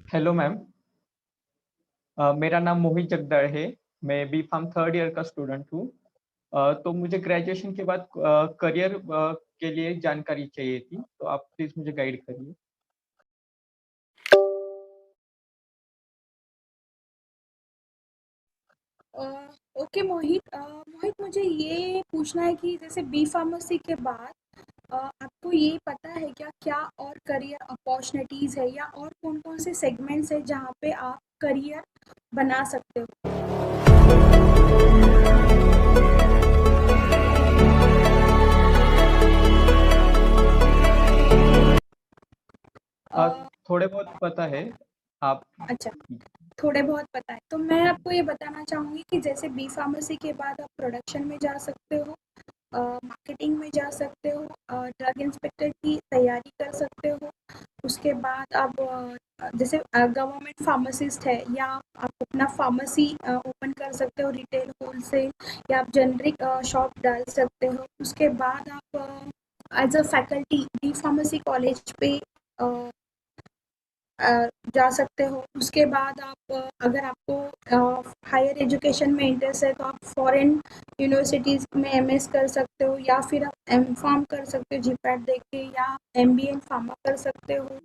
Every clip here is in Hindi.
Hello ma'am. मेरा नाम मोहित जगदड़ है। मैं बी फार्म थर्ड ईयर का स्टूडेंट हूँ। तो मुझे ग्रेजुएशन के बाद करियर के लिए जानकारी चाहिए थी, तो आप प्लीज़ मुझे गाइड करिए। अ, ओके मोहित, मुझे ये पूछना है कि जैसे बी फार्मेसी के बाद आपको ये पता है क्या क्या और करियर अपॉर्चुनिटीज़ है या और कौन-कौन से सेगमेंट्स हैं जहाँ पे आप करियर बना सकते हो? अ, अ, थोड़े बहुत पता है। आप अच्छा, थोड़े बहुत पता है। तो मैं आपको ये बताना चाहूँगी कि जैसे बी फार्मेसी के बाद आप प्रोडक्शन में जा सकते हो, मार्केटिंग में जा सकते हो, ड्रग इंस्पेक्टर की तैयारी कर सकते हो। उसके बाद आप जैसे गवर्नमेंट फार्मासिस्ट है या आप अपना फार्मेसी ओपन कर सकते हो, रिटेल होलसेल या आप जेनरिक शॉप डाल सकते हो। उसके बाद आप as a faculty B pharmacy college पे अ, जा सकते हो। उसके बाद आप अगर आपको हायर एजुकेशन में इंटरेस्ट है तो आप फॉरेन यूनिवर्सिटीज़ में एमएस कर सकते हो या फिर आप एम फार्म कर सकते हो जीपैट देख के या एमबीए इन फार्मा कर सकते हो।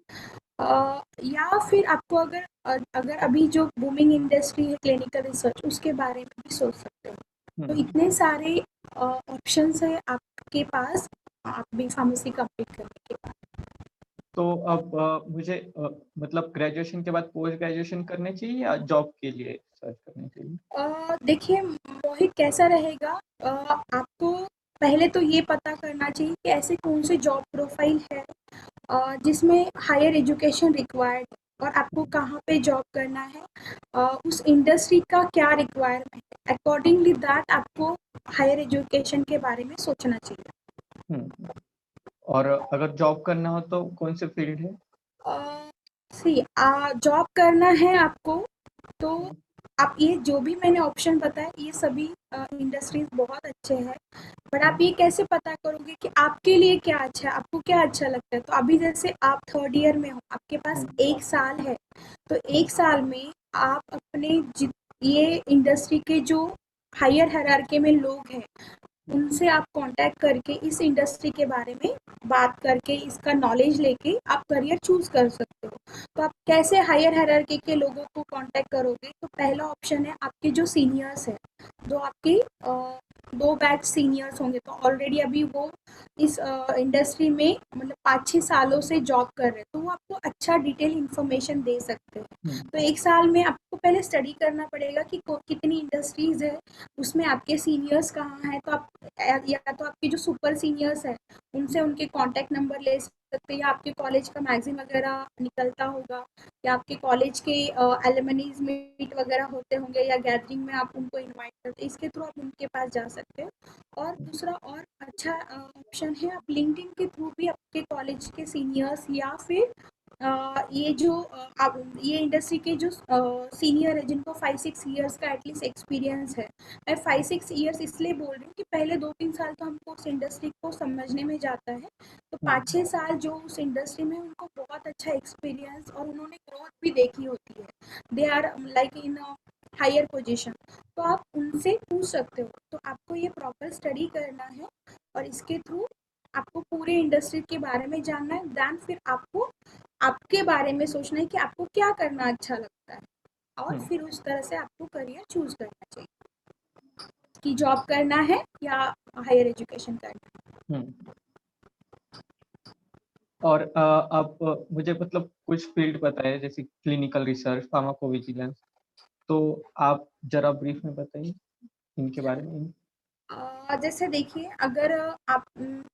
या फिर आपको अगर अभी जो बूमिंग इंडस्ट्री है क्लिनिकल रिसर्च उसके बारे में भी सोच सकते हो। तो हुँ। इतने सारे ऑप्शंस है आपके पास आप बी फार्मेसी कंप्लीट करने के बाद। तो अब मुझे मतलब ग्रेजुएशन के बाद पोस्ट ग्रेजुएशन करनी चाहिए या जॉब के लिए सर्च करनी चाहिए? देखिए मोहित कैसा रहेगा, आपको पहले तो ये पता करना चाहिए कि ऐसे कौन से जॉब प्रोफाइल है जिसमें हायर एजुकेशन रिक्वायर्ड है और आपको कहाँ पे जॉब करना है, उस इंडस्ट्री का क्या रिक्वायरमेंट है, अकॉर्डिंगली दैट आपको हायर एजुकेशन के बारे में सोचना चाहिए। हुँ। और अगर जॉब करना हो तो कौन से फील्ड है? सी जॉब करना है आपको तो हुँ। आप ये जो भी मैंने ऑप्शन बताए ये सभी इंडस्ट्रीज बहुत अच्छे हैं। बट हुँ। आप ये कैसे पता करोगे कि आपके लिए क्या अच्छा है, आपको क्या अच्छा लगता है? तो अभी जैसे आप थर्ड ईयर में हो, आपके पास हुँ। 1 साल है, तो हुँ। 1 साल में आप अपने ये इंडस्ट्री के जो हायर हायरार्की में लोग हैं उनसे आप कांटेक्ट करके इस इंडस्ट्री के बारे में बात करके इसका नॉलेज लेके आप करियर चूज कर सकते हो। तो आप कैसे हायर हायरार्की के लोगों को कांटेक्ट करोगे? तो पहला ऑप्शन है आपके जो सीनियर्स हैं, जो आपके 2 बैच सीनियर्स होंगे तो ऑलरेडी अभी वो इस इंडस्ट्री में मतलब 5-6 सालों से जॉब कर रहे हैं, तो वो आपको अच्छा डिटेल इन्फॉर्मेशन दे सकते हैं। हुँ। तो 1 साल में आपको पहले स्टडी करना पड़ेगा कि कितनी इंडस्ट्रीज है, उसमें आपके सीनियर्स कहाँ हैं, तो आप या तो आपके जो सुपर सीनियर्स हैं उनसे उनके कॉन्टैक्ट नंबर ले सकते हैं या आपके कॉलेज का मैगजीन वगैरह निकलता होगा या आपके कॉलेज के एलुमनीज मीट वगैरह होते होंगे या गैदरिंग में आप उनको इनवाइट करते हैं, इसके थ्रू आप उनके पास जा सकते हो। और दूसरा और अच्छा ऑप्शन है आप लिंक्डइन के थ्रू भी आपके कॉलेज के सीनियर्स या फिर ये जो आप ये इंडस्ट्री के जो सीनियर है जिनको 5-6 ईयर्स का एटलीस्ट एक्सपीरियंस है। मैं 5-6 ईयर्स इसलिए बोल रही हूँ कि पहले 2-3 साल तो हमको उस इंडस्ट्री को समझने में जाता है, तो हुँ। 5-6 साल जो उस इंडस्ट्री में उनको बहुत अच्छा एक्सपीरियंस और उन्होंने ग्रोथ भी देखी होती है, they are like in higher position, तो आप उनसे पूछ सकते हो। तो आपको ये प्रॉपर स्टडी करना है और इसके थ्रू आपको पूरे इंडस्ट्री के बारे में जानना है, देन फिर आपको आपके बारे में सोचना है कि आपको क्या करना अच्छा लगता है और हुँ। फिर उस तरह से आपको करियर चूज करना चाहिए कि जॉब करना है या हायर एजुकेशन करना है। हुँ। और आप मुझे मतलब कुछ फील्ड बताएँ जैसे क्लिनिकल रिसर्च, फार्माकोविजिलेंस, तो आप ज़रा ब्रीफ में बताइए इनके बारे में? जैसे देखिए अगर आप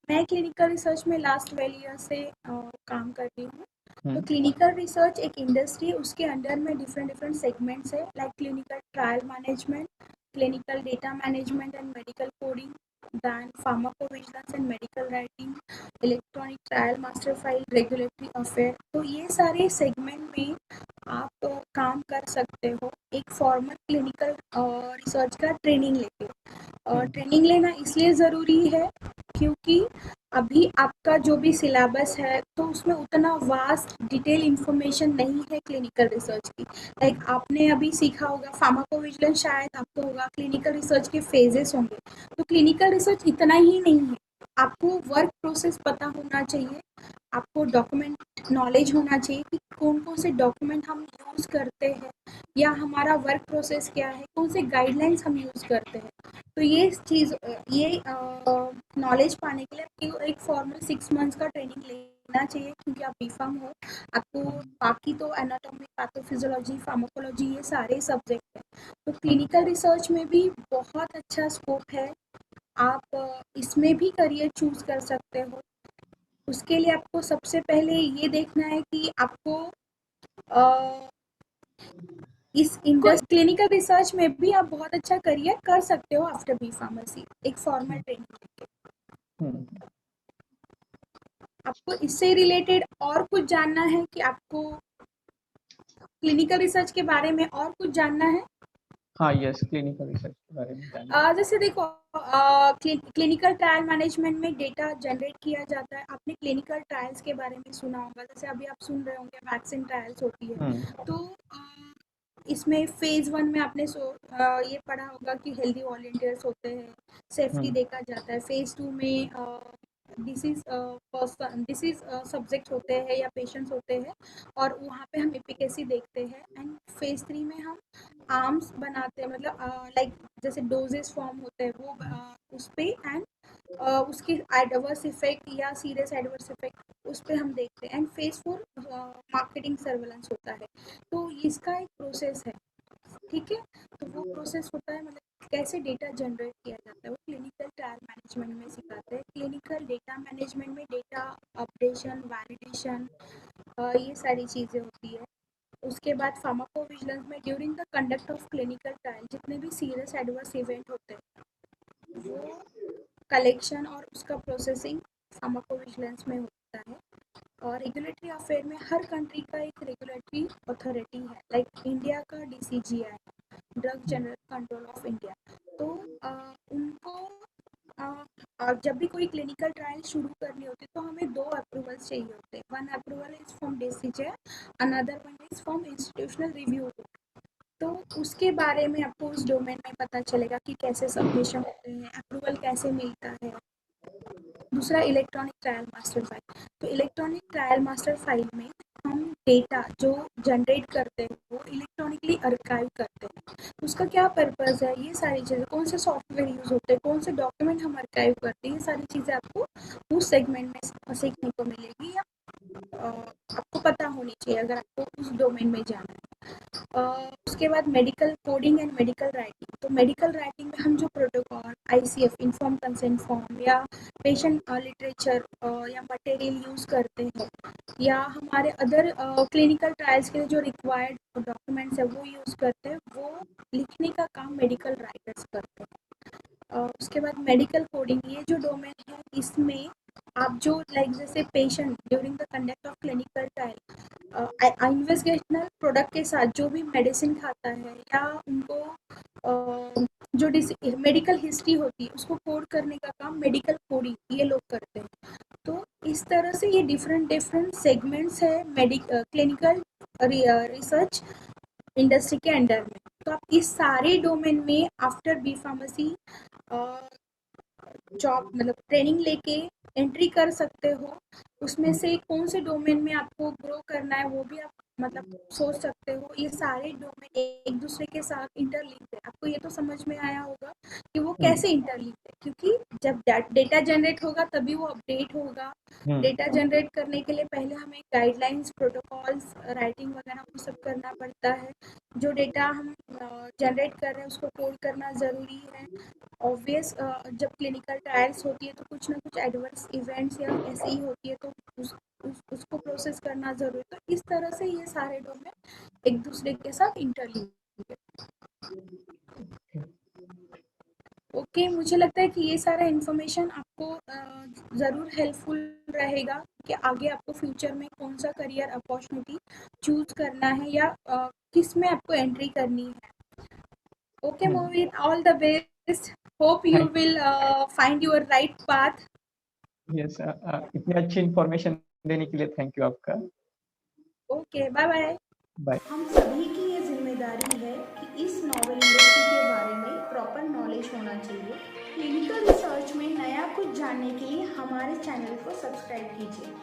मैं क्लिनिकल रिसर्च में लास्ट 12 ईयर से काम कर रही हूँ। हुँ। तो क्लिनिकल रिसर्च एक इंडस्ट्री है, उसके अंडर में डिफरेंट डिफरेंट सेगमेंट्स है like clinical trial management, clinical data management and medical coding, then pharmacovigilance and medical writing, electronic trial master file, regulatory affair. तो ये सारे सेगमेंट में आप काम कर सकते हो एक फॉर्मल क्लिनिकल रिसर्च का ट्रेनिंग लेके। हुँ। ट्रेनिंग लेना इसलिए ज़रूरी है क्योंकि अभी आपका जो भी सिलेबस है तो उसमें उतना वास्ट डिटेल इंफॉर्मेशन नहीं है क्लिनिकल रिसर्च की। लाइक आपने अभी सीखा होगा फार्माकोविजिलेंस, शायद आपको होगा क्लिनिकल रिसर्च के फेजेस होंगे, तो क्लिनिकल रिसर्च इतना ही नहीं है। आपको वर्क प्रोसेस पता होना चाहिए, आपको डॉक्यूमेंट नॉलेज होना चाहिए कि कौन कौन से डॉक्यूमेंट हम यूज़ करते हैं, या हमारा वर्क प्रोसेस क्या है, कौन से गाइडलाइंस हम यूज़ करते हैं। तो ये चीज़, ये नॉलेज पाने के लिए आपको एक फॉर्मल 6 मंथ्स का ट्रेनिंग लेना चाहिए, क्योंकि आप बीफार्म हो। आपको बाकी तो एनाटॉमी, पैथोफिजियोलॉजी, फार्माकोलॉजी ये सारे सब्जेक्ट हैं। तो क्लिनिकल रिसर्च में भी बहुत अच्छा स्कोप है, आप इसमें भी करियर चूज़ कर सकते हो। उसके लिए आपको सबसे पहले ये देखना है कि आपको अ, इस क्लिनिकल रिसर्च में भी आप बहुत अच्छा करियर कर सकते हो आफ्टर बी फार्मेसी, एक फॉर्मल ट्रेनिंग लेके। हम्म। आपको इससे रिलेटेड और कुछ जानना है कि आपको क्लिनिकल रिसर्च के बारे में और कुछ जानना है? हाँ, यस, क्लिनिकल रिसर्च के बारे में जानना जैसे देखो, क्लिनिकल ट्रायल मैनेजमेंट में डेटा जनरेट किया जाता है। आपने क्लिनिकल ट्रायल्स के बारे में सुना होगा, जैसे अभी आप सुन रहे होंगे वैक्सीन ट्रायल्स होती है। है। तो इसमें फेज़ 1 में आपने ये पढ़ा होगा कि हेल्दी वॉलंटियर्स होते हैं, सेफ्टी देखा जाता है। फेज़ 2 में डिसीज़ सब्जेक्ट होते हैं या पेशेंट्स होते हैं, और वहाँ पे हम एफिकेसी देखते हैं। एंड फेज़ 3 में हम आर्म्स बनाते हैं, मतलब लाइक जैसे डोजेस फॉर्म होते हैं वो उस पे, एंड उसके एडवर्स इफेक्ट या सीरियस एडवर्स इफेक्ट उस पे हम देखते हैं। एंड फेज़ 4 मार्केटिंग सर्वेलेंस होता है। तो इसका एक प्रोसेस है, ठीक है। तो वो प्रोसेस होता है, मतलब कैसे डेटा जनरेट किया जाता है, वो क्लिनिकल ट्रायल मैनेजमेंट में सिखाते हैं। क्लिनिकल डेटा मैनेजमेंट में डेटा अपडेशन, वैलिडेशन, ये सारी चीज़ें होती है। उसके बाद फार्माकोविजिलेंस में during the conduct of clinical trial जितने भी सीरियस एडवर्स इवेंट होते हैं वो कलेक्शन और उसका प्रोसेसिंग फार्माकोविजिलेंस में होता है। और रेगुलेटरी अफेयर में हर कंट्री का एक रेगुलेटरी अथॉरिटी है, लाइक इंडिया का DCGI, drug general control of India. तो उनको जब भी कोई क्लिनिकल ट्रायल शुरू करनी होती है तो हमें 2 अप्रूवल्स चाहिए होते हैं। 1 approval is from DCGI, another one is from institutional review. तो उसके बारे में आपको उस डोमेन में पता चलेगा कि कैसे सबमिशन होते हैं, अप्रूवल कैसे मिलता है। दूसरा इलेक्ट्रॉनिक ट्रायल मास्टर फाइल। तो इलेक्ट्रॉनिक ट्रायल मास्टर फाइल में हम डेटा जो जनरेट करते हैं वो इलेक्ट्रॉनिकली अर्काइव करते हैं। तो उसका क्या पर्पस है, ये सारी चीज़ें, कौन से सॉफ्टवेयर यूज़ होते हैं, कौन से डॉक्यूमेंट हम अर्काइव करते हैं, ये सारी चीज़ें आपको उस सेगमेंट में सीखने को मिलेगी, या आपको पता होनी चाहिए अगर आपको उस डोमेन में जाना है। उसके बाद medical coding and medical writing. तो मेडिकल राइटिंग में हम जो protocol, ICF inform consent form, या पेशेंट लिटरेचर या मटेरियल यूज़ करते हैं, या हमारे अदर क्लिनिकल ट्रायल्स के लिए जो रिक्वायर्ड डॉक्यूमेंट्स है वो यूज़ करते हैं, वो लिखने का काम मेडिकल राइटर्स करते हैं। उसके बाद मेडिकल कोडिंग, ये जो डोमेन है इसमें आप जो लाइक जैसे patient during the conduct of clinical trial investigational product के साथ जो भी मेडिसिन खाता है, या उनको जो मेडिकल हिस्ट्री होती है उसको कोड करने का काम मेडिकल कोडिंग ये लोग करते हैं। तो इस तरह से ये डिफरेंट डिफरेंट सेगमेंट्स है क्लिनिकल रिसर्च इंडस्ट्री के अंडर में। तो आप इस सारे डोमेन में आफ्टर बी फार्मेसी जॉब, मतलब ट्रेनिंग लेके एंट्री कर सकते हो। उसमें से कौन से डोमेन में आपको ग्रो करना है वो भी आप मतलब सोच सकते हो। ये सारे डोमेन एक दूसरे के साथ इंटरलिंक्ड है। आपको ये तो समझ में आया होगा कि वो कैसे इंटरलिंक्ड है, क्योंकि जब डेटा जनरेट होगा तभी वो अपडेट होगा। डेटा जनरेट करने के लिए पहले हमें गाइडलाइंस, प्रोटोकॉल्स, राइटिंग वगैरह वो सब करना पड़ता है। जो डेटा हम जनरेट कर रहे हैं उसको कोड करना ज़रूरी है। ऑब्वियस, जब क्लिनिकल ट्रायल्स होती है तो कुछ ना कुछ एडवर्स इवेंट्स या ऐसे ही होती है, तो उसको प्रोसेस करना ज़रूरी है। तो इस तरह से ये सारे डोमेन एक दूसरे के साथ इंटरलिंक है। ओके, मुझे लगता है कि ये सारा इन्फॉर्मेशन आपको ज़रूर हेल्पफुल रहेगा कि आगे आपको फ्यूचर में कौन सा करियर अपॉर्चुनिटी चूज करना है, या किस में आपको एंट्री करनी है। Okay Mohit, all the best, hope you thank will find your right path. Yes, इतनी अच्छी इन्फॉर्मेशन देने के लिए थैंक यू आपका। Okay, bye bye. बाय। हम सभी की ये जिम्मेदारी है कि इस नॉवल इंडस्ट्री के बारे में प्रॉपर नॉलेज होना चाहिए। क्लिनिकल रिसर्च में नया कुछ जानने के लिए हमारे चैनल को सब्सक्राइब कीजिए।